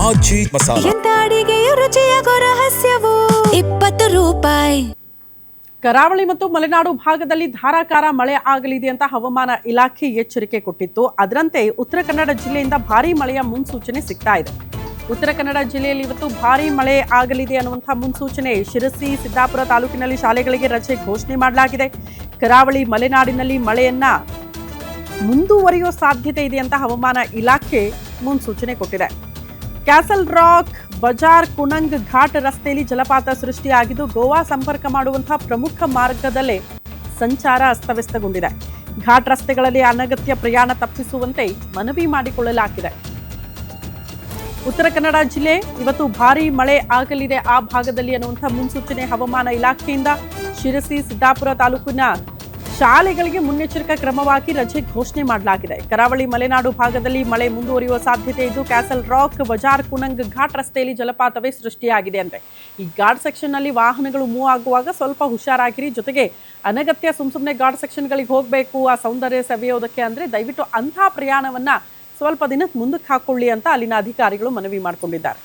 ಆಜಿ ಮಸಾಲ. ಎಂತ ಅಡಿಗೆಯ ರುಚಿಯಾಗೋ ರಹಸ್ಯವು 20 ರೂಪಾಯಿ. ಕರಾವಳಿ ಮತ್ತು ಮಲೆನಾಡು ಭಾಗದಲ್ಲಿ ಧಾರಾಕಾರ ಮಳೆ ಆಗಲಿದೆ ಅಂತ ಹವಾಮಾನ ಇಲಾಖೆ ಎಚ್ಚರಿಕೆ ಕೊಟ್ಟಿತ್ತು. ಅದರಂತೆ ಉತ್ತರ ಕನ್ನಡ ಜಿಲ್ಲೆಯಿಂದ ಭಾರೀ ಮಳೆಯ ಮುನ್ಸೂಚನೆ ಸಿಗ್ತಾ ಇದೆ. ಉತ್ತರ ಕನ್ನಡ ಜಿಲ್ಲೆಯಲ್ಲಿ ಇವತ್ತು ಭಾರೀ ಮಳೆ ಆಗಲಿದೆ ಅನ್ನುವಂತಹ ಮುನ್ಸೂಚನೆ. ಶಿರಸಿ, ಸಿದ್ದಾಪುರ ತಾಲೂಕಿನಲ್ಲಿ ಶಾಲೆಗಳಿಗೆ ರಜೆ ಘೋಷಣೆ ಮಾಡಲಾಗಿದೆ. ಕರಾವಳಿ ಮಲೆನಾಡಿನಲ್ಲಿ ಮಳೆಯನ್ನ ಮುಂದುವರಿಯುವ ಸಾಧ್ಯತೆ ಇದೆ ಅಂತ ಹವಾಮಾನ ಇಲಾಖೆ ಮುನ್ಸೂಚನೆ ಕೊಟ್ಟಿದೆ. ಕ್ಯಾಸಲ್ ರಾಕ್, ಬಜಾರ್, ಕುಣಂಗ್ ಘಾಟ್ ರಸ್ತೆಯಲ್ಲಿ ಜಲಪಾತ ಸೃಷ್ಟಿಯಾಗಿದ್ದು ಗೋವಾ ಸಂಪರ್ಕ ಮಾಡುವಂತಹ ಪ್ರಮುಖ ಮಾರ್ಗದಲ್ಲೇ ಸಂಚಾರ ಅಸ್ತವ್ಯಸ್ತಗೊಂಡಿದೆ. ಘಾಟ್ ರಸ್ತೆಗಳಲ್ಲಿ ಅನಗತ್ಯ ಪ್ರಯಾಣ ತಪ್ಪಿಸುವಂತೆ ಮನವಿ ಮಾಡಿಕೊಳ್ಳಲಾಗಿದೆ. ಉತ್ತರ ಕನ್ನಡ ಜಿಲ್ಲೆ ಇವತ್ತು ಭಾರೀ ಮಳೆ ಆಗಲಿದೆ ಆ ಭಾಗದಲ್ಲಿ ಅನ್ನುವಂಥ ಮುನ್ಸೂಚನೆ ಹವಾಮಾನ ಇಲಾಖೆಯಿಂದ. ಶಿರಸಿ, ಸಿದ್ದಾಪುರ ತಾಲೂಕಿನ ಶಾಲೆಗಳಿಗೆ ಮುನ್ನೆಚ್ಚರಿಕಾ ಕ್ರಮವಾಗಿ ರಜೆ ಘೋಷಣೆ ಮಾಡಲಾಗಿದೆ. ಕರಾವಳಿ ಮಲೆನಾಡು ಭಾಗದಲ್ಲಿ ಮಳೆ ಮುಂದುವರಿಯುವ ಸಾಧ್ಯತೆ ಇದ್ದು ಕ್ಯಾಸಲ್ ರಾಕ್, ಬಜಾರ್, ಕುಣಂಗ್ ಘಾಟ್ ರಸ್ತೆಯಲ್ಲಿ ಜಲಪಾತವೇ ಸೃಷ್ಟಿಯಾಗಿದೆ ಅಂತೆ. ಈ ಘಾಟ್ ಸೆಕ್ಷನ್ ನಲ್ಲಿ ವಾಹನಗಳು ಮೂವ್ ಆಗುವಾಗ ಸ್ವಲ್ಪ ಹುಷಾರಾಗಿರಿ. ಜೊತೆಗೆ ಅನಗತ್ಯ ಸುಮ್ಮನೆ ಘಾಟ್ ಸೆಕ್ಷನ್ಗಳಿಗೆ ಹೋಗಬೇಕು, ಆ ಸೌಂದರ್ಯ ಸವಿಯೋದಕ್ಕೆ ಅಂದ್ರೆ ದಯವಿಟ್ಟು ಅಂಥ ಪ್ರಯಾಣವನ್ನ ಸ್ವಲ್ಪ ದಿನಕ್ಕೆ ಮುಂದಕ್ಕೆ ಹಾಕೊಳ್ಳಿ ಅಂತ ಅಲ್ಲಿನ ಅಧಿಕಾರಿಗಳು ಮನವಿ ಮಾಡಿಕೊಂಡಿದ್ದಾರೆ.